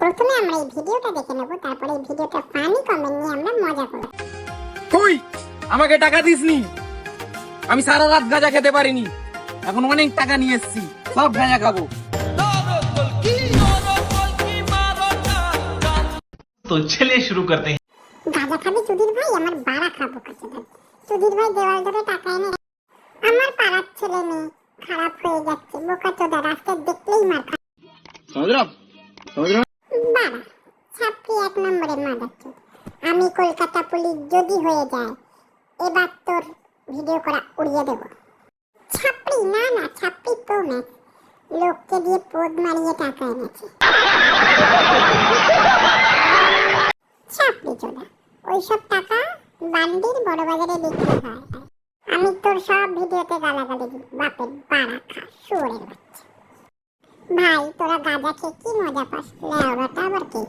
প্রথমে আমরা এই ভিডিওটা দেখে নেব, তারপরে এই ভিডিওটা ফানি কমেন্ট নিয়ে আমরা মজা করব। তুই আমাকে টাকা দিসনি, আমি সারা রাত গাঁজা খেতে পারিনি, এখন অনেক টাকা নিয়ে এসেছি, সব গাঁজা খাবো। तो चलिए शुरू करते हैं। গাঁজা খাবি সুধীর ভাই? আমার বাড়া খাবো কাছে। সুধীর ভাই দেওয়াল ধরে টাকা এনে আমার পাড়ার ছেলে মেয়ে খারাপ হয়ে যাচ্ছে, বোকা চোদা, রাস্তায় দেখলেই মার খা। বাড়া ছাপড়ি এক নম্বরে মাদাচ্ছে। আমি কলকাতা পুলিশ যদি হয়ে যায়, এবার তোর ভিডিও করা উড়িয়ে দেব। ছাপড়ি না না, ছাপড়ি তো ম্যাচ, লোককে দিয়ে পোদ মারিয়ে টাকা এনেছে। ছাপড়ি চোদা, ওইসব টাকা বান্ডির বড় বাজারে বিক্রি হয়। আমি তোর সব ভিডিওতে গালাগালি দিই, বাপের বাড়া খা শুয়োরের বাচ্চা। ভাই তোরা গাঁজা খেয়ে কি মজা পাস? লেওড়াটা আবার কে?